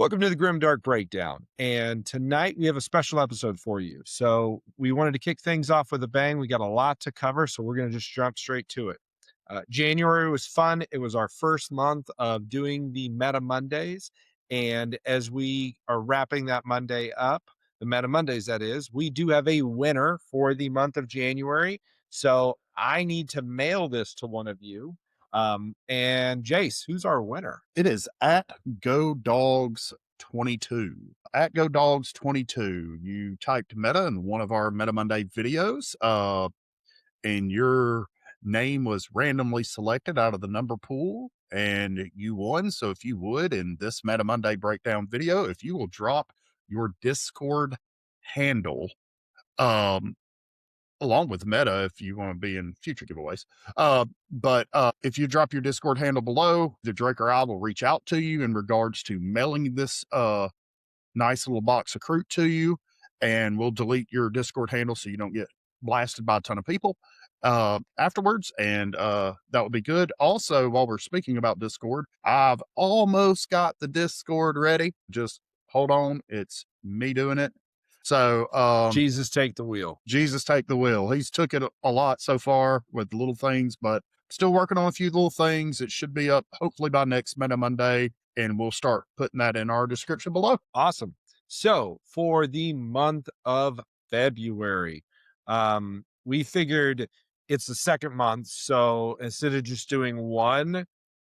Welcome to the Grimdark Breakdown. And tonight we have a special episode for you. So we wanted to kick things off with a bang. We got a lot to cover, so we're going to just jump straight to it. January was fun. It was our first month of doing the Meta Mondays. And as we are wrapping that Monday up, the Meta Mondays, that is, we do have a winner for the month of January. So I need to mail this to one of you. And Jace, who's our winner? It is at Go Dogs 22. At Go Dogs 22. You typed meta in one of our Meta Monday videos, and your name was randomly selected out of the number pool, and you won. So if you would, in this Meta Monday breakdown video, if you will drop your Discord handle, along with meta, if you want to be in future giveaways. But if you drop your Discord handle below, the Drake or I will reach out to you in regards to mailing this nice little box of Crute to you, and we'll delete your Discord handle so you don't get blasted by a ton of people afterwards, and that would be good. Also, while we're speaking about Discord, I've almost got the Discord ready. Just hold on, it's me doing it. So Jesus, take the wheel. Jesus take the wheel. He's took it a lot so far with little things, but still working on a few little things. It should be up hopefully by next Meta Monday, and we'll start putting that in our description below. Awesome. So for the month of February, we figured it's the second month. So instead of just doing one,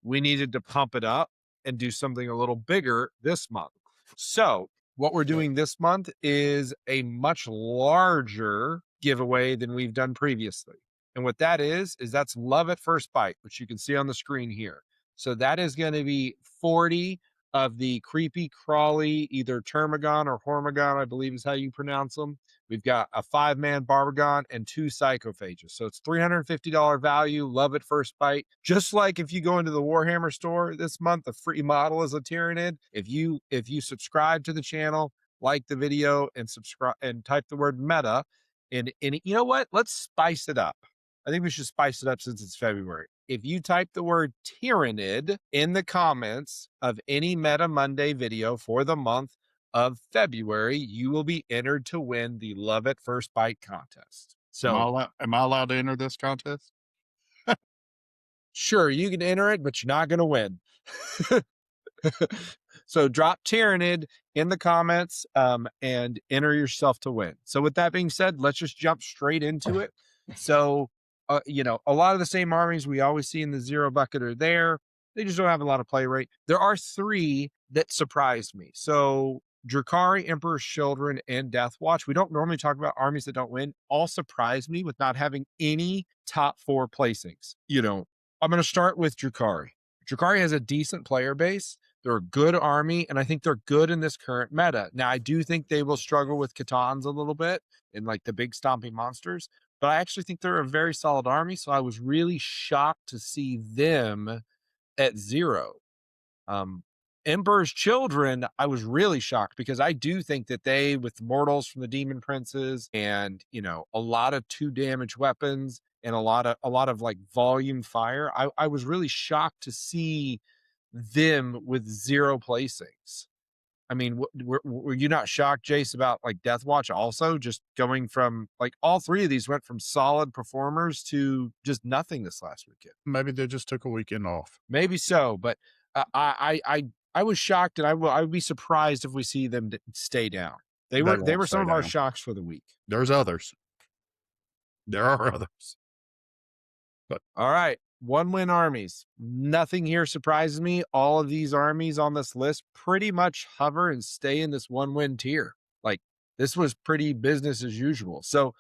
we needed to pump it up and do something a little bigger this month. So what we're doing this month is a much larger giveaway than we've done previously. And what that is that's Love at First Bite, which you can see on the screen here. So that is going to be 40 of the creepy, crawly, either Termagon or Hormagon, I believe is how you pronounce them. We've got a 5-man Barbagon and 2 Psychophages. So it's $350 value, Love at First Bite. Just like if you go into the Warhammer store this month, the free model is a Tyranid. If you subscribe to the channel, like the video, and subscribe and type the word meta, and you know what? Let's spice it up. I think we should spice it up since it's February. If you type the word Tyranid in the comments of any Meta Monday video for the month of February, you will be entered to win the Love at First Bite contest. So Am I allowed to enter this contest? sure, you can enter it, but you're not going to win. So drop Tyranid in the comments and enter yourself to win. So with that being said, let's just jump straight into it. So, a lot of the same armies we always see in the zero bucket are there. They just don't have a lot of play rate. There are 3 that surprised me. So Drakari, Emperor's Children, and Death Watch. We don't normally talk about armies that don't win. All surprised me with not having any top 4 placings. I'm going to start with Drakari. Drakari has a decent player base. They're a good army, and I think they're good in this current meta. Now, I do think they will struggle with Catons a little bit in like the big stompy monsters, but I actually think they're a very solid army, so I was really shocked to see them at 0. Emperor's Children, I was really shocked because I do think that they, with mortals from the Demon Princes and, a lot of 2 damage weapons and a lot of like volume fire, I was really shocked to see them with 0 placings. I mean, were you not shocked, Jace, about like Death Watch also just going from like all 3 of these went from solid performers to just nothing this last weekend? Maybe they just took a weekend off. Maybe so, but I was shocked, and I would be surprised if we see them stay down. They were some of our shocks for the week. There's others. There are others. But all right. 1-win armies. Nothing here surprises me. All of these armies on this list pretty much hover and stay in this 1-win tier. Like, this was pretty business as usual. So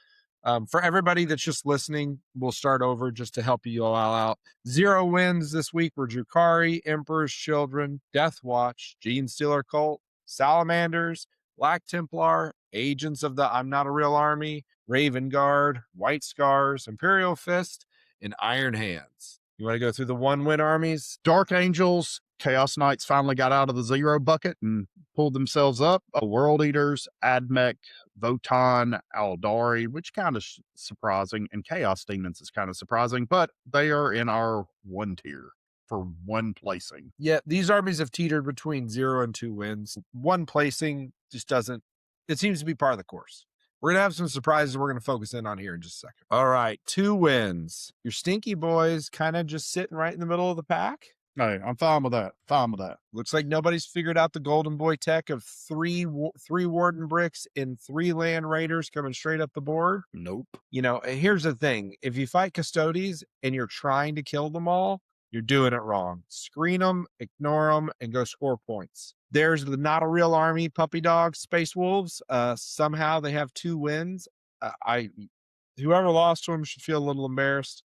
for everybody that's just listening, we'll start over just to help you all out. 0 wins this week were Drakari, Emperor's Children, Death Watch, Gene Stealer Cult, Salamanders, Black Templar, Agents of the I'm Not a Real Army, Raven Guard, White Scars, Imperial Fist, and Iron Hands. You want to go through the 1-win armies? Dark Angels, Chaos Knights finally got out of the 0 bucket and pulled themselves up. World Eaters, Admech, Votan, Aldari, which kind of surprising, and Chaos Demons is kind of surprising, but they are in our 1 tier. for one placing. Yeah, these armies have teetered between 0 and 2 wins. One placing just doesn't, it seems to be part of the course. We're going to have some surprises we're going to focus in on here in just a second. All right, 2 wins. Your stinky boys kind of just sitting right in the middle of the pack. Hey, I'm fine with that. Fine with that. Looks like nobody's figured out the golden boy tech of three warden bricks and 3 land raiders coming straight up the board. Nope. You know, here's the thing. If you fight Custodes and you're trying to kill them all, you're doing it wrong. Screen them, ignore them, and go score points. There's the not a real army puppy dogs, Space Wolves. Somehow they have 2 wins. Whoever lost to them should feel a little embarrassed.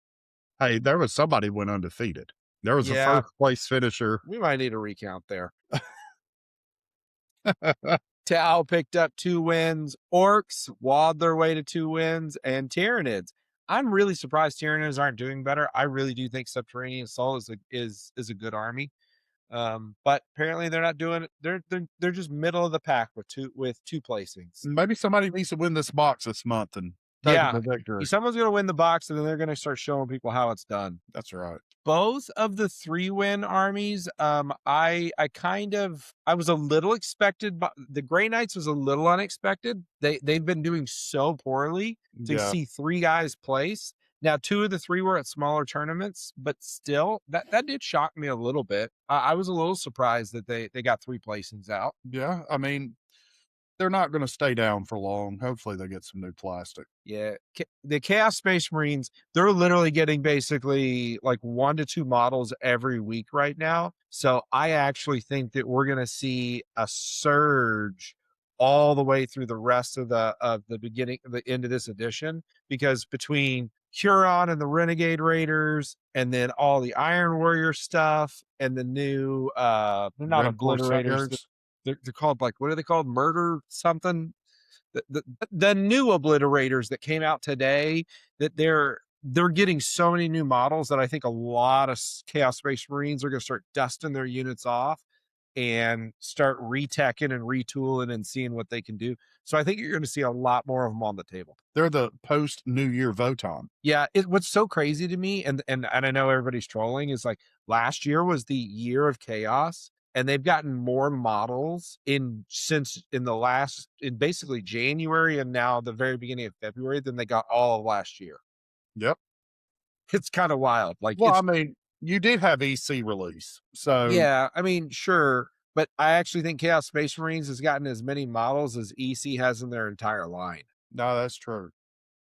Hey, there was somebody went undefeated. There was a first place finisher. We might need a recount there. Tau picked up 2 wins. Orks walled their way to 2 wins, and Tyranids. I'm really surprised Tyranids aren't doing better. I really do think Subterranean Assault is a good army, but apparently they're not doing it. They're just middle of the pack with two placings. Maybe somebody needs to win this box this month and take the victory. Someone's going to win the box, and then they're going to start showing people how it's done. That's right. Both of the 3-win armies, I was a little expected, but the Grey Knights was a little unexpected. They've been doing so poorly to see 3 guys place. Now 2 of the 3 were at smaller tournaments, but still that did shock me a little bit. I was a little surprised that they got 3 placings out. Yeah, I mean, they're not going to stay down for long. Hopefully they get some new plastic. Yeah. The Chaos Space Marines, they're literally getting basically like 1 to 2 models every week right now. So I actually think that we're going to see a surge all the way through the rest of the beginning, the end of this edition, because between Huron and the Renegade Raiders, and then all the Iron Warrior stuff, and the new, they're not obliterators. They're called, like, what are they called? Murder something. The new obliterators that came out today, that they're getting so many new models that I think a lot of Chaos Space Marines are going to start dusting their units off and start reteching and retooling and seeing what they can do. So I think you're going to see a lot more of them on the table. They're the post New Year Voton. Yeah, what's so crazy to me, and I know everybody's trolling, is like last year was the year of chaos. And they've gotten more models in basically January and now the very beginning of February than they got all of last year. Yep. It's kind of wild. Like, well, I mean, you did have EC release. So yeah, I mean, sure. But I actually think Chaos Space Marines has gotten as many models as EC has in their entire line. No, that's true.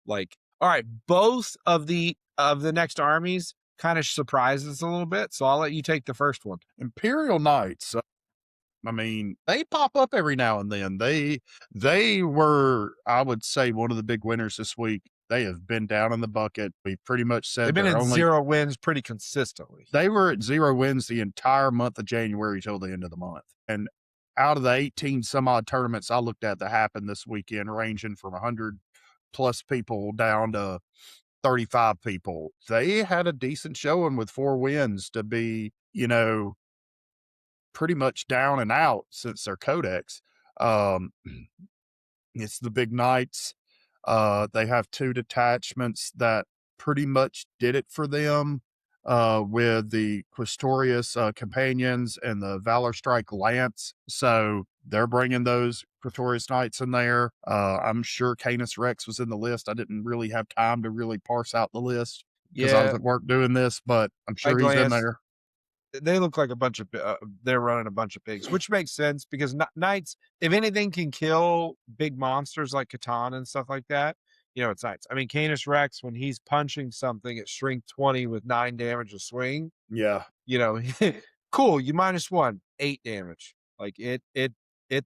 Like, all right, both of the next armies kind of surprises a little bit, so I'll let you take the first one. Imperial Knights. I mean, they pop up every now and then. They were, I would say, one of the big winners this week. They have been down in the bucket. We pretty much said they've been at 0 wins pretty consistently. They were at 0 wins the entire month of January till the end of the month. And out of the 18 some odd tournaments I looked at that happened this weekend, ranging from 100 plus people down to 35 people, they had a decent showing with 4 wins to be, pretty much down and out since their codex. It's the big Knights. They have 2 detachments that pretty much did it for them, with the Quistorius companions and the Valor Strike Lance. So they're bringing those Quistorius Knights in there. I'm sure Canis Rex was in the list. I didn't really have time to really parse out the list because I was at work doing this, but I'm sure he's in there. They look like a bunch of, they're running a bunch of pigs, which makes sense because Knights, if anything can kill big monsters like Catan and stuff like that, it's Knights. I mean, Canis Rex, when he's punching something at strength 20 with 9 damage a swing. Yeah. Cool. You -1, 8 damage. Like it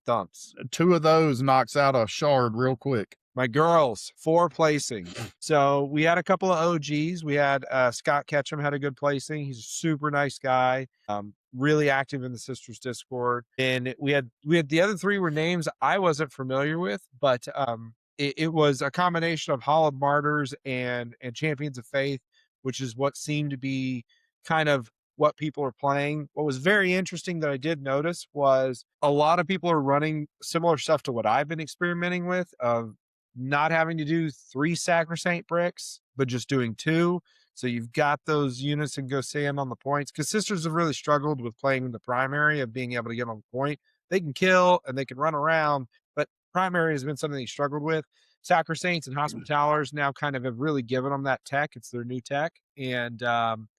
thumps. 2 of those knocks out a shard real quick. My girls, 4 placing. So we had a couple of OGs. We had Scott Ketchum had a good placing. He's a super nice guy. Really active in the Sisters Discord. And we had the other 3 were names I wasn't familiar with, but it was a combination of Hallowed Martyrs and Champions of Faith, which is what seemed to be kind of what people are playing. What was very interesting that I did notice was a lot of people are running similar stuff to what I've been experimenting with, of not having to do 3 Sacrosanct bricks, but just doing 2. So you've got those units and go Sam on the points, because sisters have really struggled with playing the primary of being able to get on the point. They can kill and they can run around, but primary has been something they struggled with. Sacrosaints and Hospitalers now kind of have really given them that tech. It's their new tech. And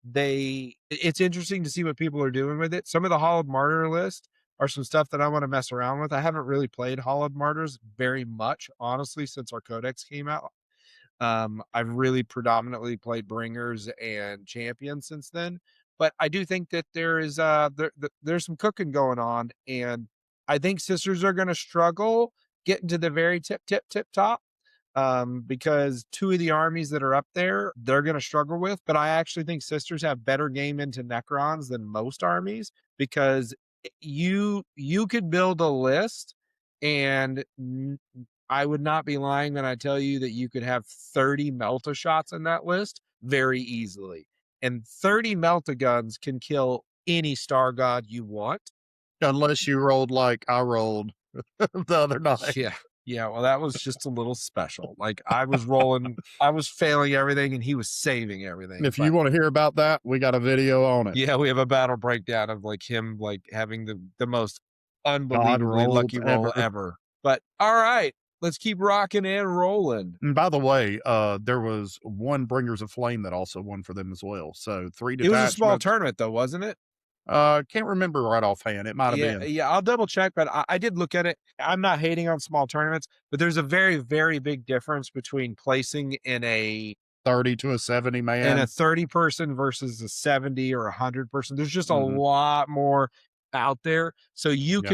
it's interesting to see what people are doing with it. Some of the Hollowed Martyr list are some stuff that I want to mess around with. I haven't really played Hollowed Martyrs very much, honestly, since our Codex came out. I've really predominantly played Bringers and Champions since then, but I do think that there is there's some cooking going on, and I think sisters are going to struggle getting to the very tip top, because two of the armies that are up there, they're going to struggle with. But I actually think sisters have better game into Necrons than most armies, because you could build a list, and I would not be lying when I tell you that you could have 30 Melta shots in that list very easily. And 30 Melta guns can kill any star god you want. Unless you rolled like I rolled the other night. Yeah. Yeah. Well, that was just a little special. Like I was rolling, I was failing everything and he was saving everything. If you want to hear about that, we got a video on it. Yeah, we have a battle breakdown of like him like having the most unbelievably rolls lucky roll ever. But all right, let's keep rocking and rolling. And by the way, there was one Bringers of Flame that also won for them as well. So 3 It detachments. was a small tournament though, wasn't it? Can't remember right offhand. It might have been. Yeah, I'll double check, but I did look at it. I'm not hating on small tournaments, but there's a very, very big difference between placing in a 30 to a 70 man. in a 30 person versus a 70 or 100 person. There's just a Mhm. lot more out there. So you Yeah.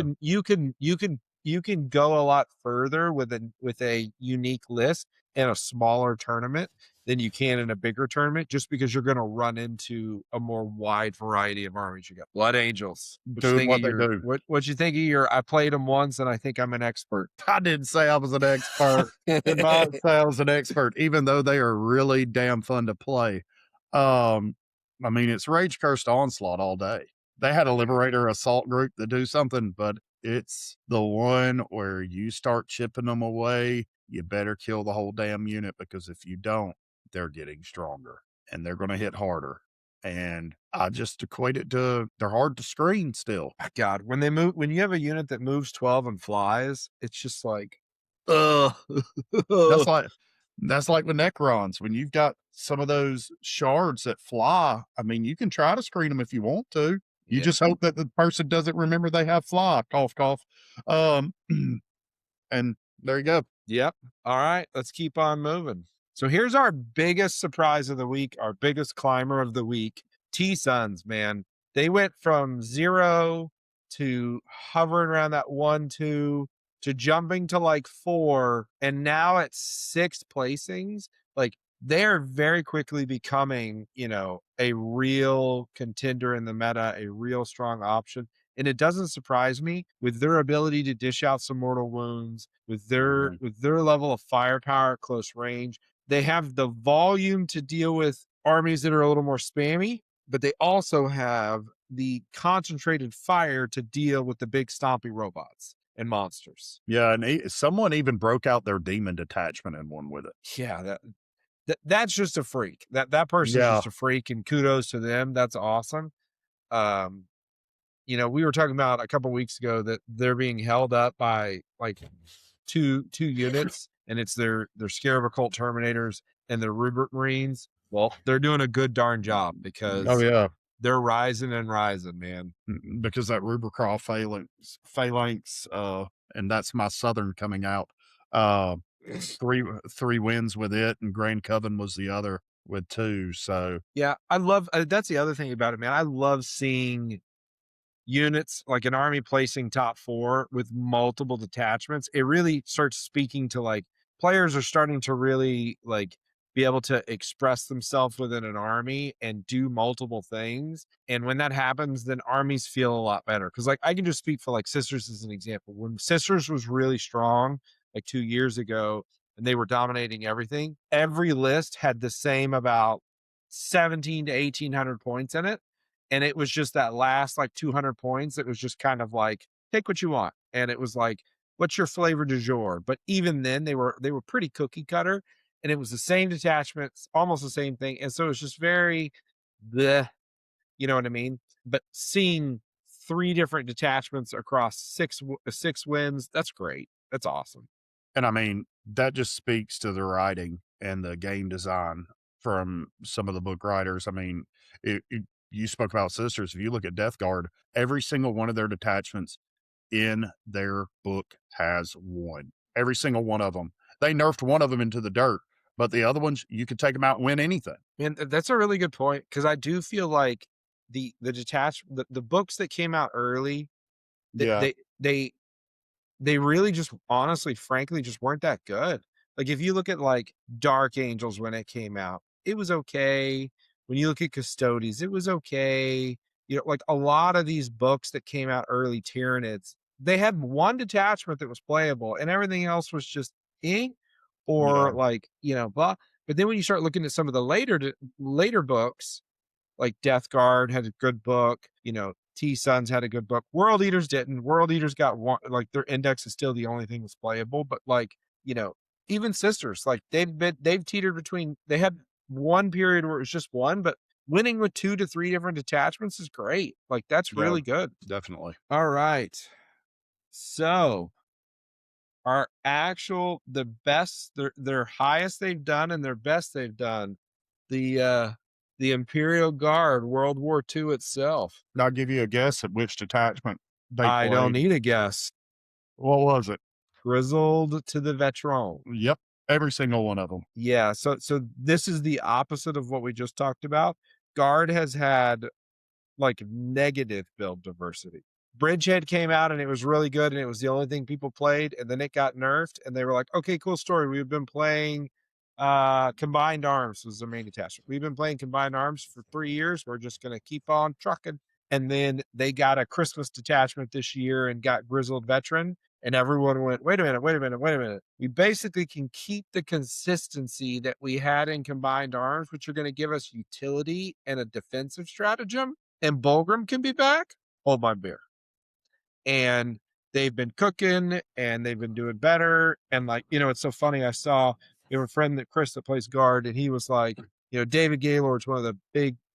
can go a lot further with a unique list in a smaller tournament than you can in a bigger tournament, just because you're going to run into a more wide variety of armies. You got Blood Angels. Doing what they do. What you think of your? I played them once, and I think I'm an expert. I didn't say I was an expert. Did not say I was an expert, even though they are really damn fun to play. I mean, it's Rage Cursed Onslaught all day. They had a Liberator assault group that do something, but it's the one where you start chipping them away. You better kill the whole damn unit, because if you don't, they're getting stronger and they're going to hit harder. And I just equate it to they're hard to screen still. God, when you have a unit that moves 12 and flies, it's just like, That's like the Necrons. When you've got some of those shards that fly, I mean, you can try to screen them if you want to. You just hope that the person doesn't remember they have fly. Cough, cough. And there you go. Yep. All right, let's keep on moving. So here's our biggest surprise of the week, our biggest climber of the week. T-Suns, man. They went from 0 to hovering around that 1, 2 to jumping to like 4, and now at 6 placings. Like they're very quickly becoming, a real contender in the meta, a real strong option. And it doesn't surprise me with their ability to dish out some mortal wounds, with their level of firepower at close range. They have the volume to deal with armies that are a little more spammy, but they also have the concentrated fire to deal with the big stompy robots and monsters. Yeah, and someone even broke out their demon detachment and won with it. Yeah, that's just a freak. That person's just a freak, and kudos to them. That's awesome. We were talking about a couple weeks ago that they're being held up by like two units, and it's their Scarab Occult Terminators and their Rubric Marines. Well, they're doing a good darn job, because they're rising and rising, man. Because that Rubicraw phalanx, and that's my Southern coming out. 3 wins with it, and Grand Coven was the other with 2. So yeah, I love that's the other thing about it, man. I love seeing units like an army placing top 4 with multiple detachments. It really starts speaking to like players are starting to really like be able to express themselves within an army and do multiple things. And when that happens, then armies feel a lot better. Cause like I can just speak for like Sisters as an example. When Sisters was really strong like 2 years ago and they were dominating everything, every list had the same about 17 to 1800 points in it. And it was just that last like 200 points. It was just kind of like, take what you want. And it was like, what's your flavor du jour? But even then they were pretty cookie cutter. and it was the same detachments, almost the same thing. And so it was just very the, you know what I mean? But seeing 3 different detachments across 6 wins, that's great. That's awesome. And I mean, that just speaks to the writing and the game design from some of the book writers. I mean, you spoke about sisters. If you look at Death Guard, every single one of their detachments in their book has won. Every single one of them. They nerfed one of them into the dirt, but the other ones, you could take them out and win anything. And that's a really good point, because I do feel like the books that came out early, th Yeah. they really just honestly, frankly, just weren't that good. Like, if you look at, like, Dark Angels when it came out, it was okay. When you look at Custodes, it was okay. You know, like, a lot of these books that came out early, Tyranids, they had 1 detachment that was playable, and everything else was just eh, Yeah. or, like, you know, blah. But then when you start looking at some of the later books, like Death Guard had a good book, you know, T-Sons had a good book. World Eaters didn't. World Eaters got one, like, their index is still the only thing that's playable, but, like, you know, even Sisters, like, they've teetered between, they had one period where it was just one, but winning with 2 to 3 different detachments is great. Like, that's Yeah, really good. definitely. All right. So our actual the best, their highest they've done and their best they've done, the Imperial Guard, World War II itself. And I'll give you a guess at which detachment they I don't played. need a guess. What was it? Grizzled to the Veteran. Yep. Every single one of them. Yeah, so this is the opposite of what we just talked about. Guard has had, like, negative build diversity. Bridgehead came out and it was really good and it was the only thing people played, and then it got nerfed and they were like, okay, cool story. We've been playing Combined Arms was their main attachment. We've been playing Combined Arms for 3 years. We're just gonna keep on trucking. And then they got a Christmas detachment this year and got Grizzled Veteran. And everyone went, wait a minute, wait a minute, wait a minute. We basically can keep the consistency that we had in Combined Arms, which are going to give us utility and a defensive stratagem, and Bulgrim can be back. Hold my beer. And they've been cooking and they've been doing better. And, like, you know, it's so funny. We have a friend that Chris that plays guard, and he was like, you know, David Gaylord's one of the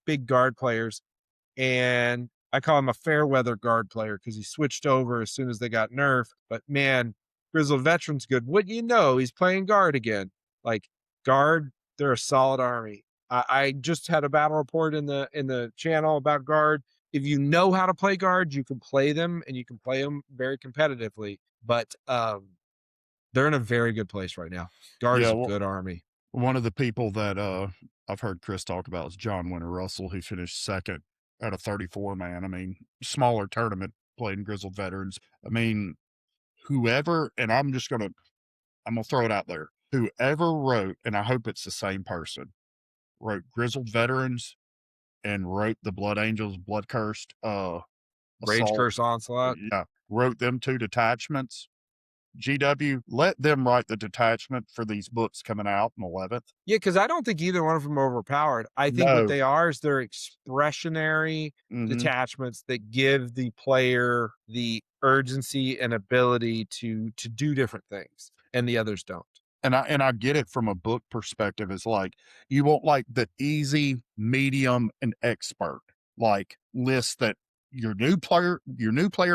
big guard players. And I call him a fair weather guard player because he switched over as soon as they got nerfed. But man, Grizzled Veteran's good. What you know, he's playing guard again. Like, guard, they're a solid army. I just had a battle report in the channel about guard. If you know how to play guard, you can play them and you can play them very competitively. But they're in a very good place right now. Guard is Yeah. a Well, good army. one of the people that I've heard Chris talk about is John Winter Russell, who finished second out of 34 man. I mean, smaller tournament playing Grizzled Veterans. I mean, whoever, and I'm gonna throw it out there. Whoever wrote, and I hope it's the same person, wrote Grizzled Veterans and wrote the Blood Angels, Blood Cursed Rage Assault. Curse Onslaught. Yeah, wrote them 2 detachments. GW, let them write the detachment for these books coming out in 11th. Yeah, because I don't think either one of them are overpowered. I think what No. they are is they're expressionary detachments that give the player the urgency and ability to do different things, and the others don't. And I get it from a book perspective. It's like you want like the easy, medium, and expert like list that your new player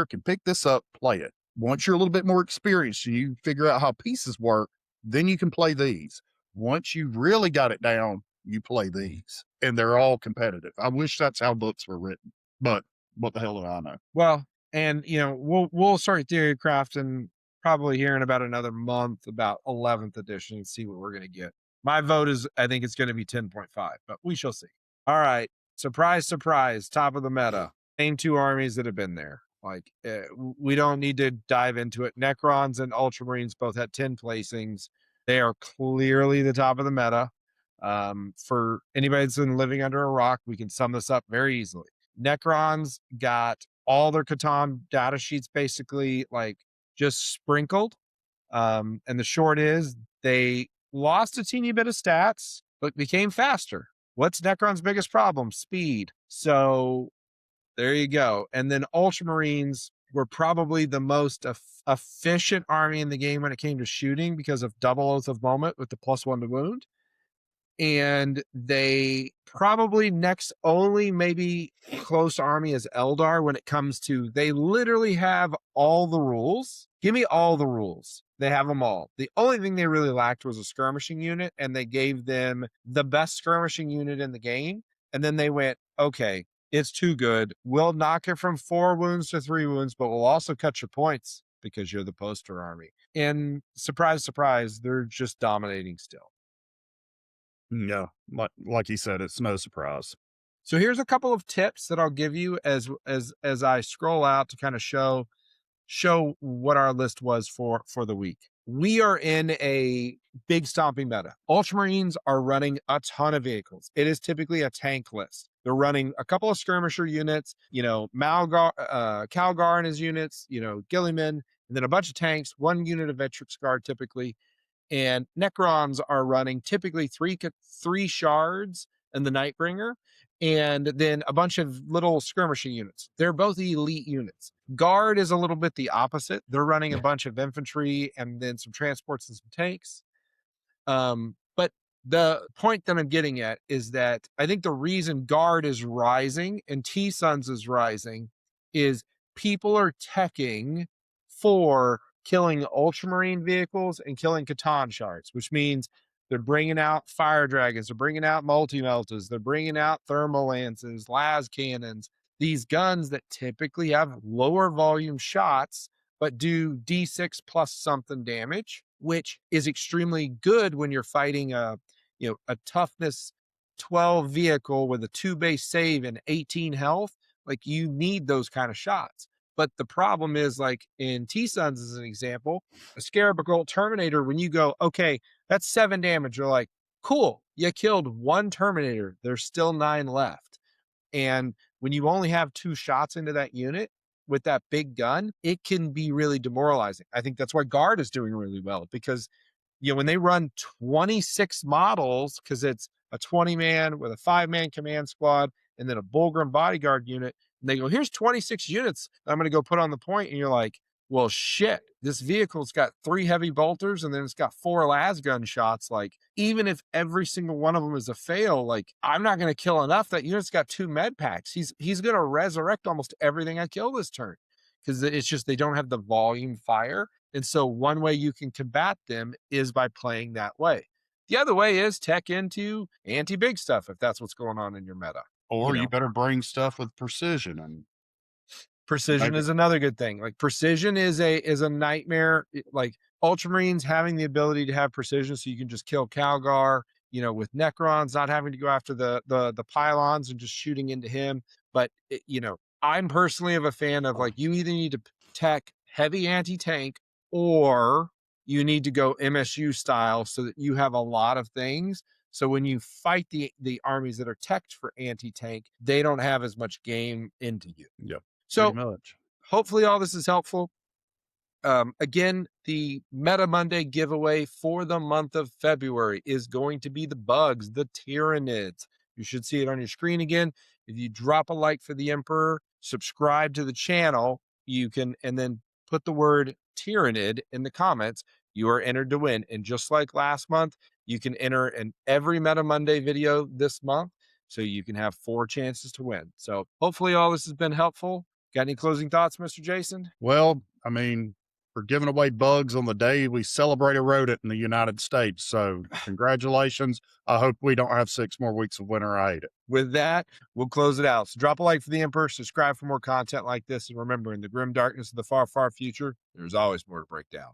can pick this up, play it. Once you're a little bit more experienced, you figure out how pieces work, then you can play these. Once you've really got it down, you play these, and they're all competitive. I wish that's how books were written, but what the hell do I know? Well, and you know, we'll start theory crafting probably here in about another month, about 11th edition, and see what we're gonna get. My vote is, I think it's gonna be 10.5, but we shall see. All right, surprise, surprise, top of the meta. Same 2 armies that have been there. Like, we don't need to dive into it. Necrons and Ultramarines both had 10 placings. They are clearly the top of the meta. For anybody that's been living under a rock, we can sum this up very easily. Necrons got all their Catan data sheets basically, like, just sprinkled. And the short is they lost a teeny bit of stats, but became faster. What's Necron's biggest problem? Speed. So there you go. And then Ultramarines, were probably the most efficient army in the game when it came to shooting because of double Oath of Moment with the +1 to wound. And they probably next only maybe close army is Eldar when it comes to, they literally have all the rules. Give me all the rules. They have them all. The only thing they really lacked was a skirmishing unit, and they gave them the best skirmishing unit in the game. And then they went, okay, it's too good. We'll knock it from 4 wounds to 3 wounds, but we'll also cut your points because you're the poster army. And surprise, surprise, they're just dominating still. Yeah, like you said, it's no surprise. So here's a couple of tips that I'll give you as I scroll out to kind of show what our list was for the week. We are in a big stomping meta. Ultramarines are running a ton of vehicles. It is typically a tank list. They're running a couple of skirmisher units, Calgar and his units, Gilliman, and then a bunch of tanks, 1 unit of Vetrix Guard typically. And Necrons are running typically three shards and the Nightbringer, and then a bunch of little skirmishing units. They're both elite units. Guard is a little bit the opposite. They're running a bunch of infantry and then some transports and some tanks. But the point that I'm getting at is that I think the reason Guard is rising and T-Sons is rising is people are teching for killing Ultramarine vehicles and killing Catan shards, which means they're bringing out fire dragons, they're bringing out multi-meltas, they're bringing out thermal lances, las cannons, these guns that typically have lower volume shots, but do D6 plus something damage, which is extremely good when you're fighting a toughness 12 vehicle with a 2 base save and 18 health. Like, you need those kind of shots. But the problem is, like in T-Sons as an example, a Scarab Gold Terminator, when you go, okay, that's 7 damage, you're like, cool, you killed 1 Terminator, there's still 9 left. And when you only have 2 shots into that unit with that big gun, it can be really demoralizing. I think that's why Guard is doing really well, because when they run 26 models, because it's a 20-man with a 5-man command squad and then a Bullgrim bodyguard unit, and they go, here's 26 units I'm going to go put on the point. And you're like, well, shit, this vehicle's got 3 heavy bolters and then it's got 4 las gun shots. Like, even if every single one of them is a fail, like, I'm not going to kill enough. That unit's got 2 med packs. He's going to resurrect almost everything I kill this turn, because it's just they don't have the volume fire. And so one way you can combat them is by playing that way. The other way is tech into anti-big stuff, if that's what's going on in your meta. Or you better bring stuff with precision, and precision is another good thing. Like, precision is a nightmare. Like, Ultramarines having the ability to have precision, so you can just kill Calgar, with Necrons, not having to go after the pylons and just shooting into him. But I'm personally of a fan of, like, you either need to tech heavy anti-tank or you need to go MSU style so that you have a lot of things. So when you fight the armies that are teched for anti-tank, they don't have as much game into you. Yep. So hopefully all this is helpful. Again, the Meta Monday giveaway for the month of February is going to be the bugs, the Tyranids. You should see it on your screen again. If you drop a like for the Emperor, subscribe to the channel, and then put the word Tyranid in the comments, you are entered to win. And just like last month, you can enter in every Meta Monday video this month, so you can have 4 chances to win. So hopefully all this has been helpful. Got any closing thoughts, Mr. Jason? Well, I mean, we're giving away bugs on the day we celebrate a rodent in the United States. So congratulations. I hope we don't have 6 more weeks of winter. I hate it. With that, we'll close it out. So drop a like for the Emperor, subscribe for more content like this. And remember, in the grim darkness of the far, far future, there's always more to break down.